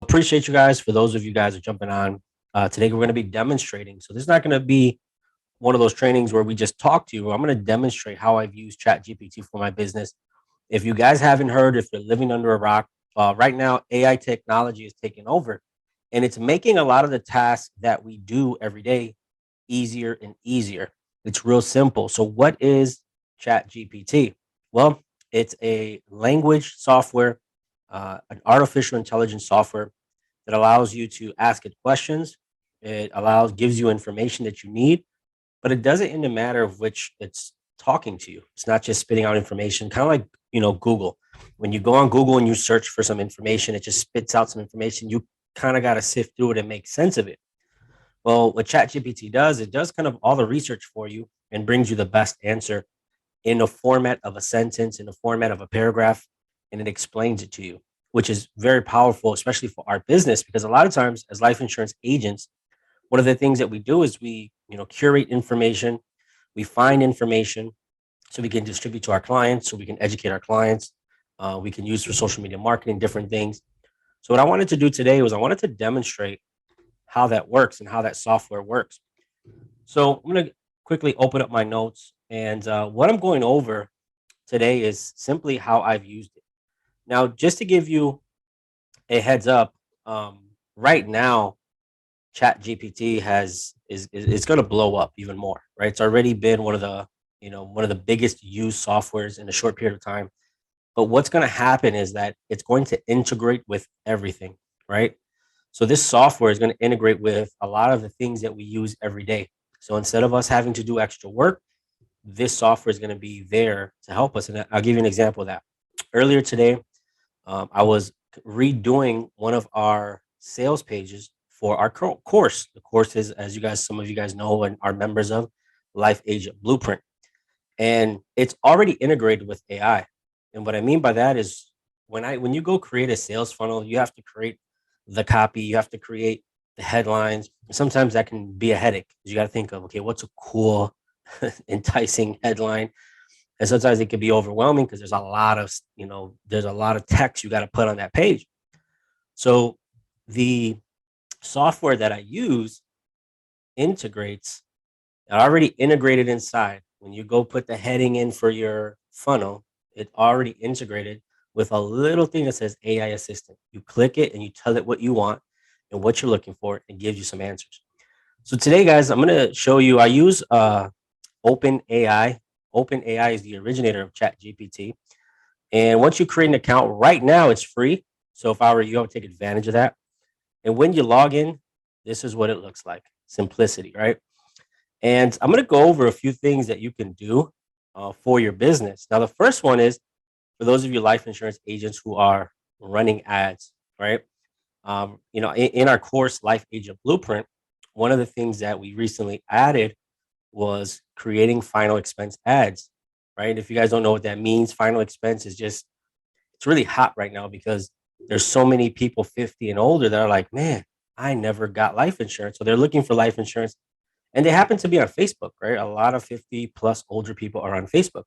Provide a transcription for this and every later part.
appreciate you guys. For those of you guys who are jumping on today, we're going to be demonstrating. So this is not going to be one of those trainings where we just talk to you. I'm going to demonstrate how I've used ChatGPT for my business. If you guys haven't heard, if you're living under a rock, right now AI technology is taking over, and it's making a lot of the tasks that we do every day easier and easier. It's real simple. So what is ChatGPT? Well, it's a language software, an artificial intelligence software that allows you to ask it questions. It gives you information that you need, but it does it in the matter of which it's talking to you. It's not just spitting out information, kind of like, Google. When you go on Google and you search for some information, it just spits out some information. You kind of got to sift through it and make sense of it. Well, what ChatGPT does, it does kind of all the research for you and brings you the best answer in the format of a sentence, in the format of a paragraph, and it explains it to you, which is very powerful, especially for our business, because a lot of times as life insurance agents, one of the things that we do is we, curate information, we find information so we can distribute to our clients, so we can educate our clients, we can use for social media marketing, different things. So what I wanted to do today was I wanted to demonstrate how that works and how that software works. So I'm going to quickly open up my notes, and what I'm going over today is simply how I've used it. Now, just to give you a heads up, right now, ChatGPT is going to blow up even more. Right, it's already been one of the biggest used softwares in a short period of time. But what's going to happen is that it's going to integrate with everything. Right. So this software is going to integrate with a lot of the things that we use every day. So instead of us having to do extra work, this software is going to be there to help us. And I'll give you an example of that. Earlier today, I was redoing one of our sales pages for our course. The course is, as some of you guys know and are members of, Life Agent Blueprint. And it's already integrated with AI. And what I mean by that is when you go create a sales funnel, you have to create the copy, you have to create the headlines. Sometimes that can be a headache. You got to think of, okay, what's a cool, enticing headline? And sometimes it can be overwhelming because there's a lot of text you got to put on that page. So the software that I use integrates, already integrated inside. When you go put the heading in for your funnel, it already integrated with a little thing that says AI assistant. You click it and you tell it what you want and what you're looking for, and gives you some answers. So today, guys, I'm going to show you. I use OpenAI. OpenAI is the originator of ChatGPT. And once you create an account, right now it's free. So if I were you, I would take advantage of that. And when you log in, this is what it looks like. Simplicity, right? And I'm going to go over a few things that you can do for your business. Now, the first one is for those of you life insurance agents who are running ads, right? In our course, Life Agent Blueprint, one of the things that we recently added was creating final expense ads, right? If you guys don't know what that means, final expense is it's really hot right now because there's so many people 50 and older that are like, man, I never got life insurance. So they're looking for life insurance, and they happen to be on Facebook, right? A lot of 50 plus older people are on Facebook.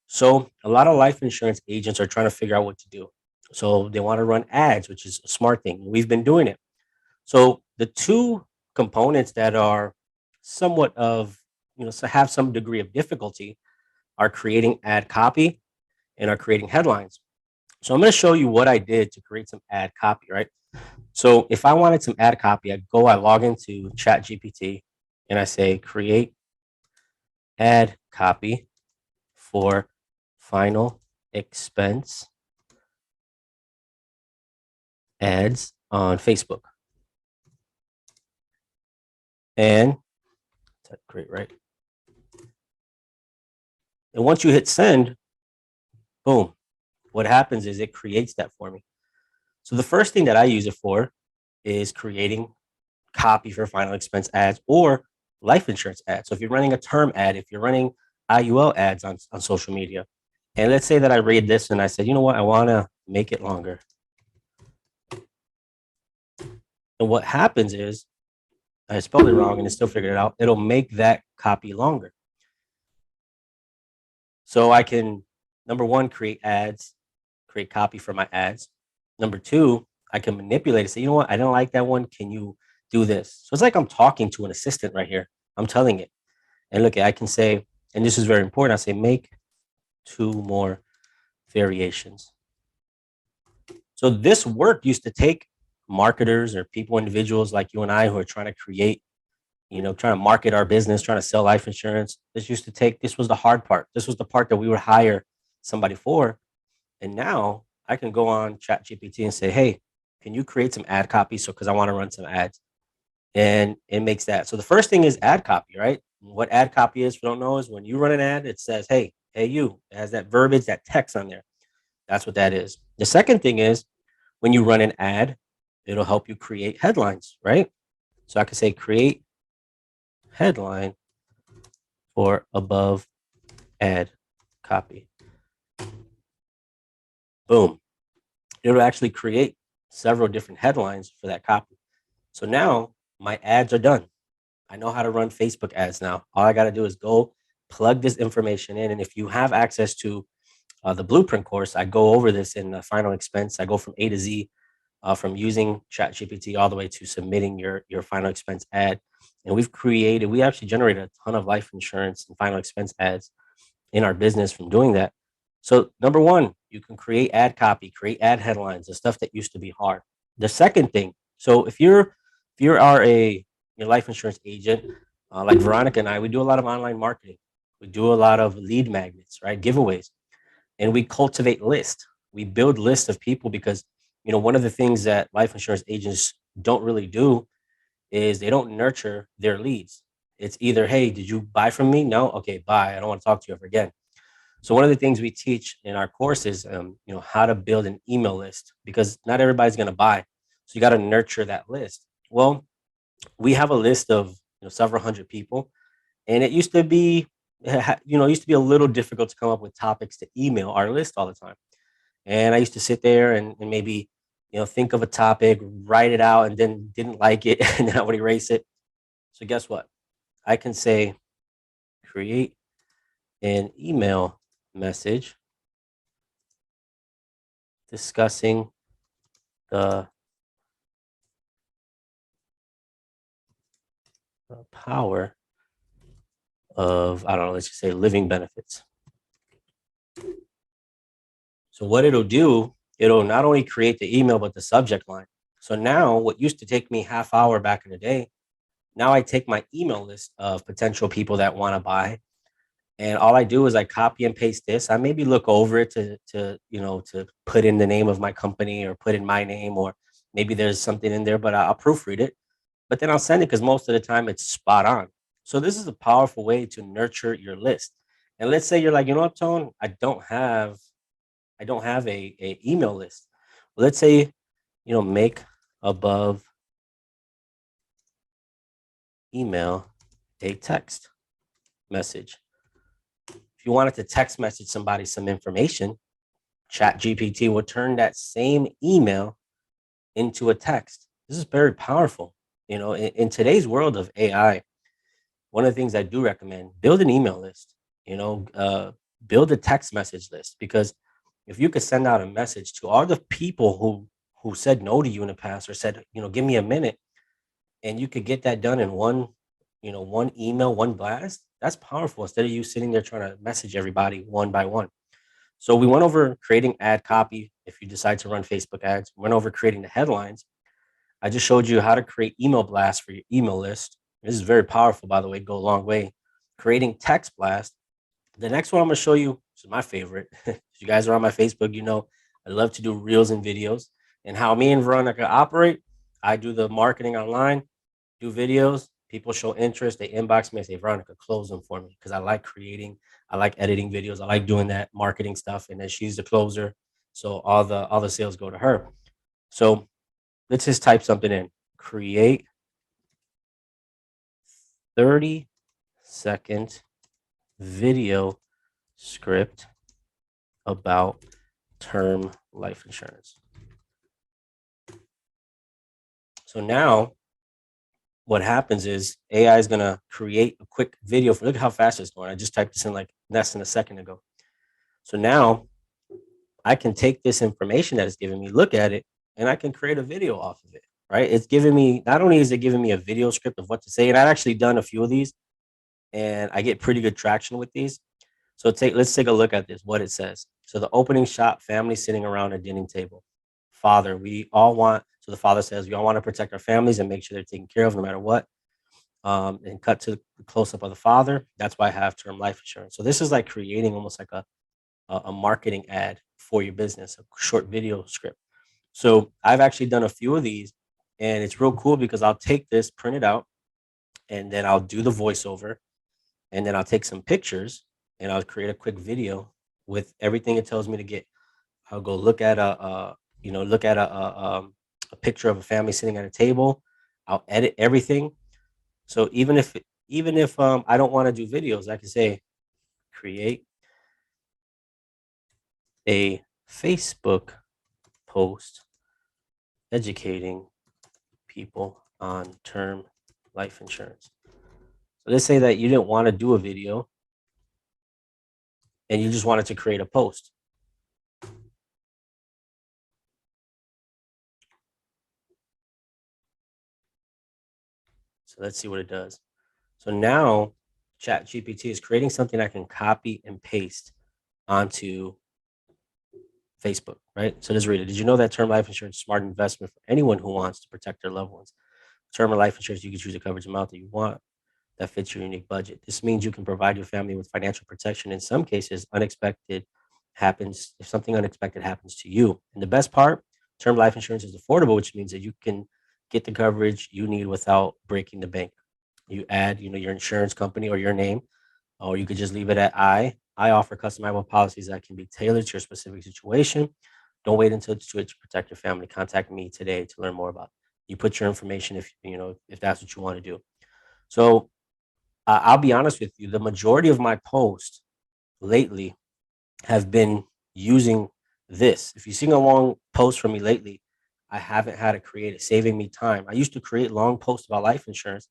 So a lot of life insurance agents are trying to figure out what to do. So they want to run ads, which is a smart thing. We've been doing it. So the two components that are somewhat of, so have some degree of difficulty are creating ad copy and are creating headlines. So I'm going to show you what I did to create some ad copy, right? So if I wanted some ad copy, I log into ChatGPT and I say create ad copy for final expense ads on Facebook. And that's great, right? And once you hit send, boom, what happens is it creates that for me. So the first thing that I use it for is creating copy for final expense ads or life insurance ads. So if you're running a term ad, if you're running IUL ads on social media, and let's say that I read this and I said, you know what, I want to make it longer. And what happens is I spelled it wrong and it still figured it out. It'll make that copy longer. So I can, number one, create ads, create copy for my ads. Number two, I can manipulate it. Say, you know what? I didn't like that one. Can you do this? So it's like I'm talking to an assistant right here. I'm telling it. And look, I can say, and this is very important. I say, make 2 more variations. So this work used to take marketers or people, individuals like you and I who are trying to create, trying to market our business, trying to sell life insurance. This was the hard part. This was the part that we would hire somebody for. And now I can go on ChatGPT and say, hey, can you create some ad copy? So, because I want to run some ads. And it makes that. So the first thing is ad copy, right? What ad copy is, if you don't know, is when you run an ad, it says, hey, you. It has that verbiage, that text on there. That's what that is. The second thing is when you run an ad, it'll help you create headlines, right? So I can say create headline for above ad copy. Boom. It'll actually create several different headlines for that copy. So now my ads are done. I know how to run Facebook ads now. All I got to do is go plug this information in. And if you have access to the blueprint course, I go over this in the final expense. I go from A to Z, from using ChatGPT all the way to submitting your final expense ad. And we actually generated a ton of life insurance and final expense ads in our business from doing that. So number one, you can create ad copy, create ad headlines, the stuff that used to be hard. The second thing, so if you are a your life insurance agent, like Veronica and I, we do a lot of online marketing. We do a lot of lead magnets, right? Giveaways, and we cultivate lists. We build lists of people because one of the things that life insurance agents don't really do is they don't nurture their leads. It's either, hey, did you buy from me? No, okay, bye. I don't want to talk to you ever again. So one of the things we teach in our course is, how to build an email list because not everybody's going to buy. So you got to nurture that list. Well, we have a list of several hundred people, and it used to be, a little difficult to come up with topics to email our list all the time. And I used to sit there and maybe, think of a topic, write it out, and then didn't like it, and then I would erase it. So guess what? I can say, create an email message discussing the power of, I don't know, let's just say living benefits. So what it'll do, it'll not only create the email, but the subject line. So now what used to take me half hour back in the day, now I take my email list of potential people that want to buy, and all I do is I copy and paste this. I maybe look over it to put in the name of my company or put in my name, or maybe there's something in there, but I'll proofread it. But then I'll send it because most of the time it's spot on. So this is a powerful way to nurture your list. And let's say you're like, you know what, Tone, I don't have a email list. Let's say, make above email a text message. If you wanted to text message somebody some information, ChatGPT will turn that same email into a text. This is very powerful. In today's world of AI, one of the things I do recommend, build an email list, build a text message list, because if you could send out a message to all the people who said no to you in the past or said, give me a minute, and you could get that done in one email, one blast, that's powerful instead of you sitting there trying to message everybody one by one. So we went over creating ad copy. If you decide to run Facebook ads, we went over creating the headlines. I just showed you how to create email blasts for your email list. This is very powerful, by the way, go a long way. Creating text blast. The next one I'm going to show you is my favorite. If you guys are on my Facebook, I love to do reels and videos. And how me and Veronica operate, I do the marketing online, do videos. People show interest. They inbox me and say, Veronica, close them for me, because I like creating. I like editing videos. I like doing that marketing stuff. And then she's the closer. So all the sales go to her. So let's just type something in. Create 30-second video script about term life insurance. So now what happens is AI is going to create a quick video look at how fast it's going. I just typed this in like less than a second ago. So now I can take this information that it's giving me, look at it, and I can create a video off of it, right? It's giving me, not only is it giving me a video script of what to say, and I've actually done a few of these, and I get pretty good traction with these. So let's take a look at this, what it says. So the opening shot, family sitting around a dining table. Father, we all want, so the father says, we all want to protect our families and make sure they're taken care of no matter what. And cut to the close up of the father. That's why I have term life insurance. So this is like creating almost like a marketing ad for your business, a short video script. So I've actually done a few of these, and it's real cool because I'll take this, print it out, and then I'll do the voiceover, and then I'll take some pictures, and I'll create a quick video with everything it tells me to get. I'll go look at a picture of a family sitting at a table. I'll edit everything. So even if I don't want to do videos, I can say create a Facebook post educating people on term life insurance. So let's say that you didn't want to do a video and you just wanted to create a post. So let's see what it does. So now ChatGPT is creating something I can copy and paste onto Facebook, right? So let's read it. Did you know that term life insurance is a smart investment for anyone who wants to protect their loved ones? Term or life insurance, you can choose the coverage amount that you want that fits your unique budget. This means you can provide your family with financial protection. In some cases, if something unexpected happens to you. And the best part, term life insurance is affordable, which means that you can get the coverage you need without breaking the bank. You add, your insurance company or your name, or you could just leave it at I. I offer customizable policies that can be tailored to your specific situation. Don't wait until it's too late to protect your family. Contact me today to learn more about it. You put your information if that's what you want to do. So I'll be honest with you, the majority of my posts lately have been using this. If you've seen a long post from me lately, I haven't had to create it, saving me time. I used to create long posts about life insurance.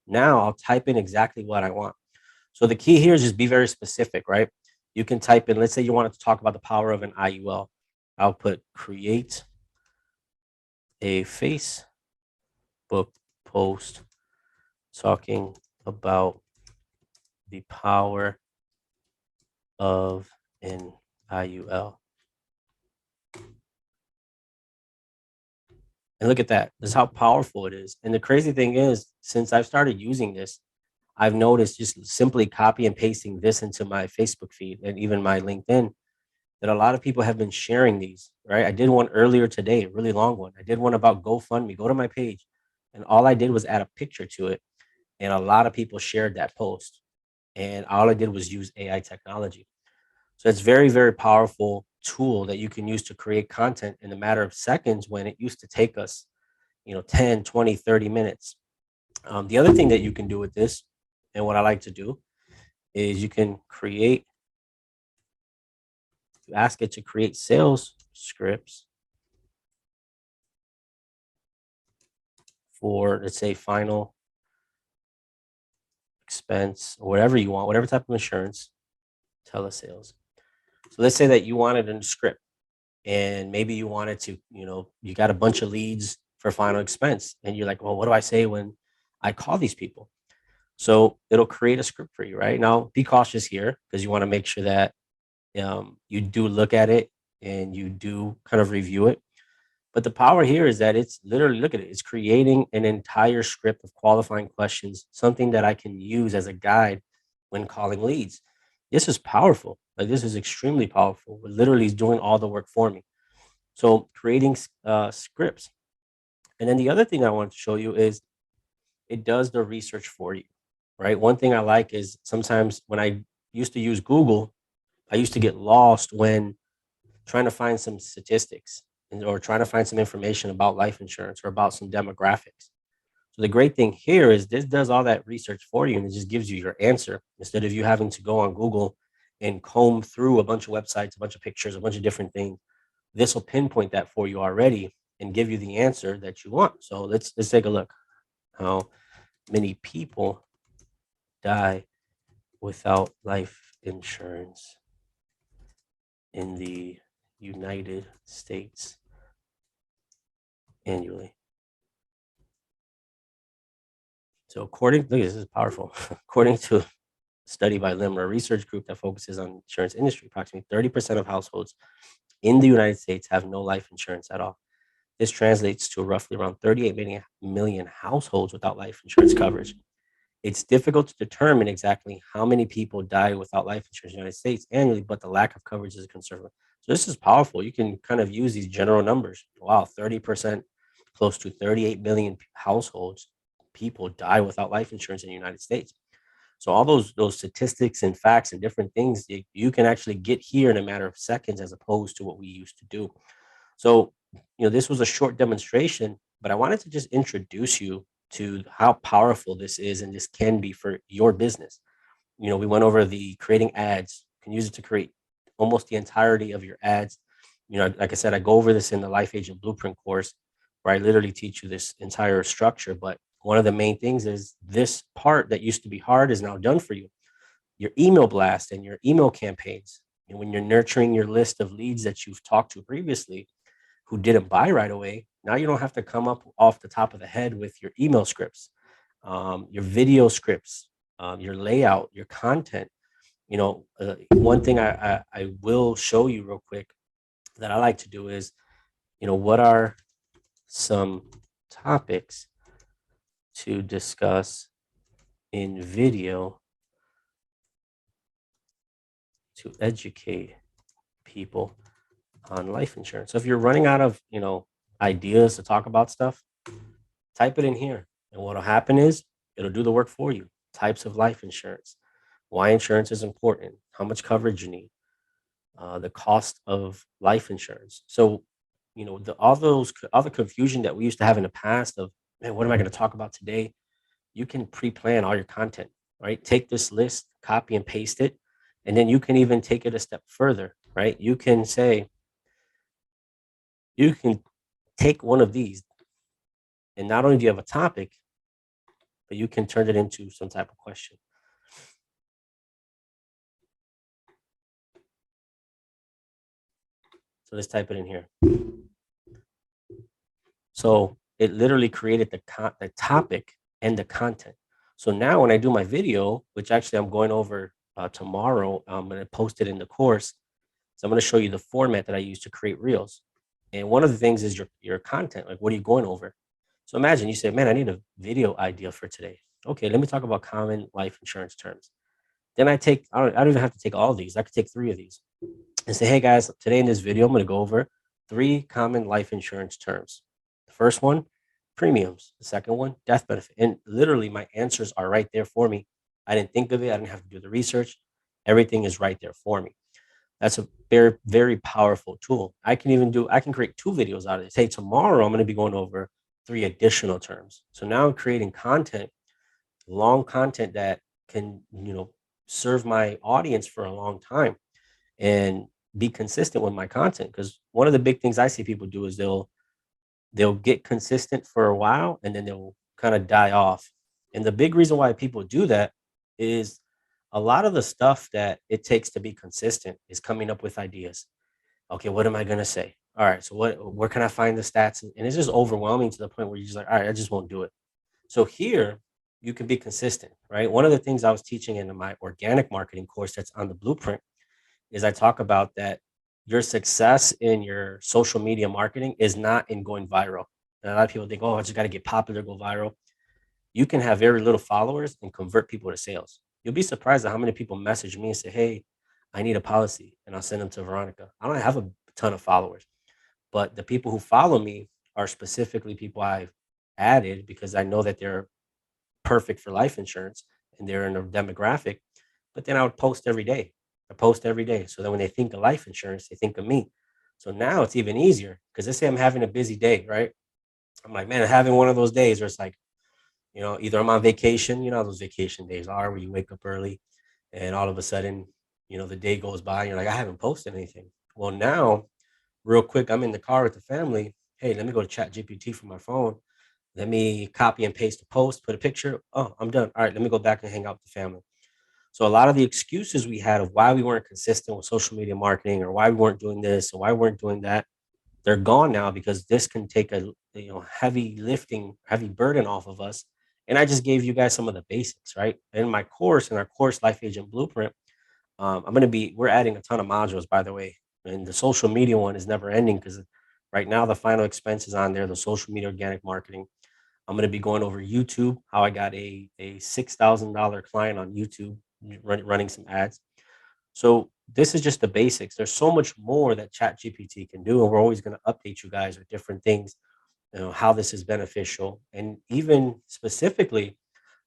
Now I'll type in exactly what I want. So the key here is just be very specific, right? You can type in, let's say you wanted to talk about the power of an IUL. I'll put create a Facebook post talking about the power of an IUL. And look at that. This is how powerful it is. And the crazy thing is, since I've started using this, I've noticed just simply copy and pasting this into my Facebook feed and even my LinkedIn that a lot of people have been sharing these, right? I did one earlier today, a really long one. I did one about GoFundMe. Go to my page. And all I did was add a picture to it. And a lot of people shared that post. And all I did was use AI technology. So it's very, very powerful tool that you can use to create content in a matter of seconds when it used to take us, 10, 20, 30 minutes. The other thing that you can do with this, and what I like to do, is you ask it to create sales scripts for, let's say, final expense or whatever you want, whatever type of insurance, telesales. So let's say that you wanted a script and maybe you wanted to, you got a bunch of leads for final expense and you're like, well, what do I say when I call these people? So it'll create a script for you, right? Now, be cautious here because you want to make sure that you do look at it and you do kind of review it. But the power here is that it's literally, look at it, it's creating an entire script of qualifying questions, something that I can use as a guide when calling leads. This is powerful. Like, this is extremely powerful. It literally is doing all the work for me. So creating scripts. And then the other thing I want to show you is it does the research for you, right? One thing I like is sometimes when I used to use Google, I used to get lost when trying to find some statistics or trying to find some information about life insurance or about some demographics. So the great thing here is this does all that research for you and it just gives you your answer instead of you having to go on Google and comb through a bunch of websites, a bunch of pictures, a bunch of different things. This will pinpoint that for you already and give you the answer that you want. So let's take a look. How many people die without life insurance in the United States annually. So according, look, this is powerful. According to a study by Limmer, a research group that focuses on insurance industry, approximately 30% of households in the United States have no life insurance at all. This translates to roughly around 38 million households without life insurance coverage. It's difficult to determine exactly how many people die without life insurance in the United States annually, but the lack of coverage is a concern. So this is powerful. You can kind of use these general numbers. Wow, 30%, close to 38 million households, people die without life insurance in the United States. So all those statistics and facts and different things you can actually get here in a matter of seconds as opposed to what we used to do. So, this was a short demonstration, but I wanted to just introduce you to how powerful this is and this can be for your business. We went over the creating ads. You can use it to create almost the entirety of your ads. Like I said, I go over this in the Life Agent Blueprint course where I literally teach you this entire structure. But one of the main things is this part that used to be hard is now done for you. Your email blast and your email campaigns. And when you're nurturing your list of leads that you've talked to previously, who didn't buy right away, now you don't have to come up off the top of the head with your email scripts, your video scripts, your layout, your content. One thing I will show you real quick that I like to do is, what are some topics to discuss in video to educate people on life insurance. So if you're running out of, ideas to talk about stuff, type it in here. And what'll happen is it'll do the work for you. Types of life insurance, why insurance is important, how much coverage you need, the cost of life insurance. So, all the confusion that we used to have in the past of, man, what am I going to talk about today? You can pre-plan all your content, right? Take this list, copy and paste it, and then you can even take it a step further, right? You can say, you can take one of these, and not only do you have a topic, but you can turn it into some type of question. So let's type it in here. So it literally created the topic and the content. So now when I do my video, which actually I'm going over tomorrow, I'm going to post it in the course. So I'm going to show you the format that I use to create reels. And one of the things is your content. Like, what are you going over? So imagine you say, man, I need a video idea for today. Okay, let me talk about common life insurance terms. Then I don't even have to take all of these. I could take 3 of these and say, hey guys, today in this video, I'm going to go over 3 common life insurance terms. The first one, premiums. The second one, death benefit. And literally my answers are right there for me. I didn't think of it. I didn't have to do the research. Everything is right there for me. That's a very, very powerful tool. I can create 2 videos out of it. Say tomorrow, I'm going to be going over 3 additional terms. So now I'm creating content, long content that can, serve my audience for a long time and be consistent with my content. Because one of the big things I see people do is they'll get consistent for a while and then they'll kind of die off. And the big reason why people do that is a lot of the stuff that it takes to be consistent is coming up with ideas. Okay, what am I gonna say? All right, so where can I find the stats? And it's just overwhelming to the point where you're just like, all right, I just won't do it. So here you can be consistent, right? One of the things I was teaching in my organic marketing course that's on the blueprint is I talk about that your success in your social media marketing is not in going viral. And a lot of people think, oh, I just got to get popular, go viral. You can have very little followers and convert people to sales. You'll be surprised at how many people message me and say, hey, I need a policy. And I'll send them to Veronica. I don't have a ton of followers, but the people who follow me are specifically people I've added because I know that they're perfect for life insurance and they're in a demographic. But then I would post every day. I post every day. So that when they think of life insurance, they think of me. So now it's even easier because let's say I'm having a busy day, right? I'm like, man, I'm having one of those days where it's like, either I'm on vacation, those vacation days are where you wake up early and all of a sudden, the day goes by and you're like, I haven't posted anything. Well, now, real quick, I'm in the car with the family. Hey, let me go to ChatGPT from my phone. Let me copy and paste a post, put a picture. Oh, I'm done. All right, let me go back and hang out with the family. So a lot of the excuses we had of why we weren't consistent with social media marketing or why we weren't doing this or why we weren't doing that, they're gone now because this can take a heavy lifting, heavy burden off of us. And I just gave you guys some of the basics, right? In my course, in our course, Life Agent Blueprint, we're adding a ton of modules, by the way. And the social media one is never ending because right now the final expense is on there, the social media organic marketing. I'm going to be going over YouTube, how I got a $6,000 client on YouTube running some ads. So this is just the basics. There's so much more that ChatGPT can do, and we're always going to update you guys with different things, how this is beneficial. And even specifically,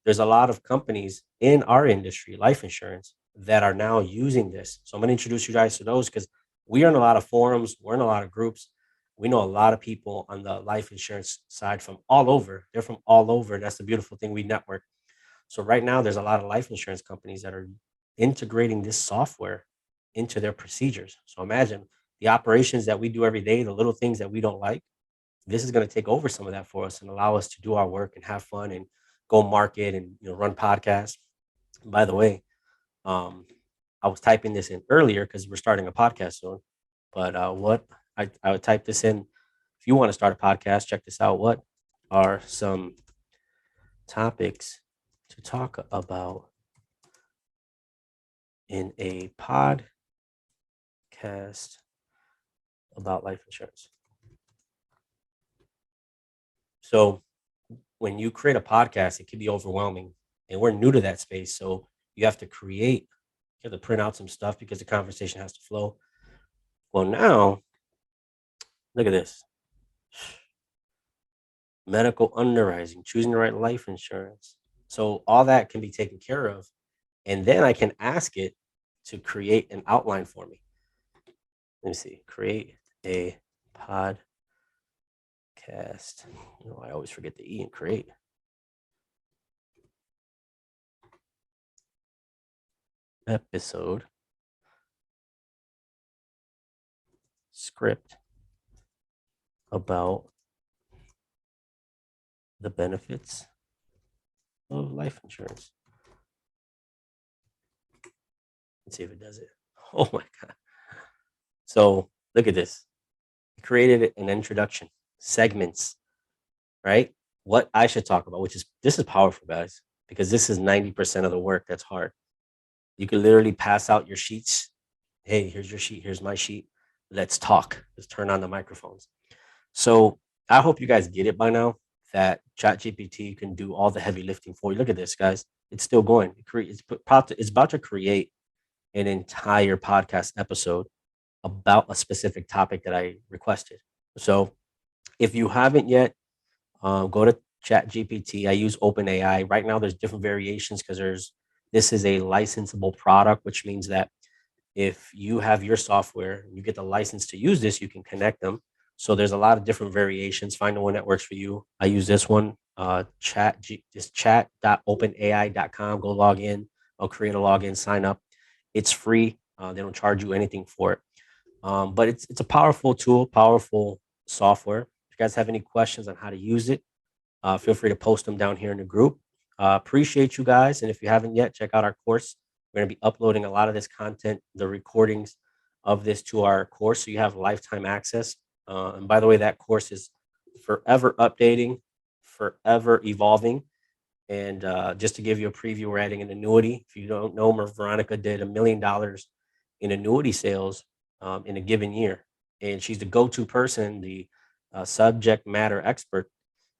there's a lot of companies in our industry, life insurance, that are now using this. So I'm going to introduce you guys to those because we are in a lot of forums, we're in a lot of groups. We know a lot of people on the life insurance side from all over. They're from all over. And that's the beautiful thing. We network. So right now, there's a lot of life insurance companies that are integrating this software into their procedures. So imagine the operations that we do every day, the little things that we don't like. This is going to take over some of that for us and allow us to do our work and have fun and go market and run podcasts. By the way, I was typing this in earlier because we're starting a podcast soon. But what I would type this in. If you want to start a podcast, check this out. What are some topics to talk about in a podcast about life insurance? So when you create a podcast, it can be overwhelming, and we're new to that space. So you have to print out some stuff because the conversation has to flow. Well, now look at this. Medical underwriting, choosing the right life insurance. So all that can be taken care of. And then I can ask it to create an outline for me. Let me see. Create a podcast. I always forget the E in create. Episode. Script about the benefits of life insurance. Let's see if it does it. Oh my God. So look at this. It created an introduction, segments, right? What I should talk about, this is powerful, guys, because this is 90% of the work that's hard. You can literally pass out your sheets. Hey, here's your sheet. Here's my sheet. Let's talk. Let's turn on the microphones. So I hope you guys get it by now that ChatGPT can do all the heavy lifting for you. Look at this, guys. It's still going. It's about to create an entire podcast episode about a specific topic that I requested. So if you haven't yet, go to ChatGPT. I use OpenAI. Right now, there's different variations because this is a licensable product, which means that if you have your software, you get the license to use this, you can connect them. So there's a lot of different variations. Find the one that works for you. I use this one, chat.openai.com. Go log in. I'll create a login, sign up. It's free. They don't charge you anything for it. But it's a powerful tool, powerful software. If you guys have any questions on how to use it, feel free to post them down here in the group. Appreciate you guys. And if you haven't yet, check out our course. We're going to be uploading a lot of this content, the recordings of this to our course. So you have lifetime access. And by the way, that course is forever updating, forever evolving. And just to give you a preview, we're adding an annuity. If you don't know, Veronica did $1 million in annuity sales in a given year. And she's the go-to person, the subject matter expert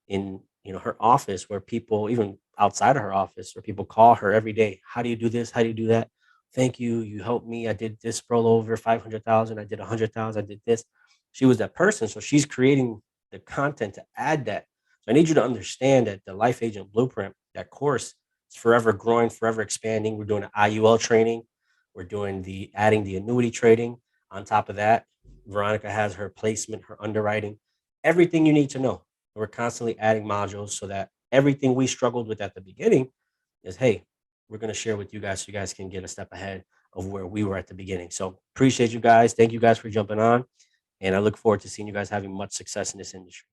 in her office, where people, even outside of her office, where people call her every day. How do you do this? How do you do that? Thank you. You helped me. I did this rollover 500,000. I did 100,000. I did this. She was that person. So she's creating the content to add that. So I need you to understand that the Life Agent Blueprint, that course, is forever growing, forever expanding. We're doing an IUL training. We're doing adding the annuity trading. On top of that, Veronica has her placement, her underwriting, everything you need to know. We're constantly adding modules so that everything we struggled with at the beginning is, hey, we're going to share with you guys so you guys can get a step ahead of where we were at the beginning. So appreciate you guys. Thank you guys for jumping on. And I look forward to seeing you guys having much success in this industry.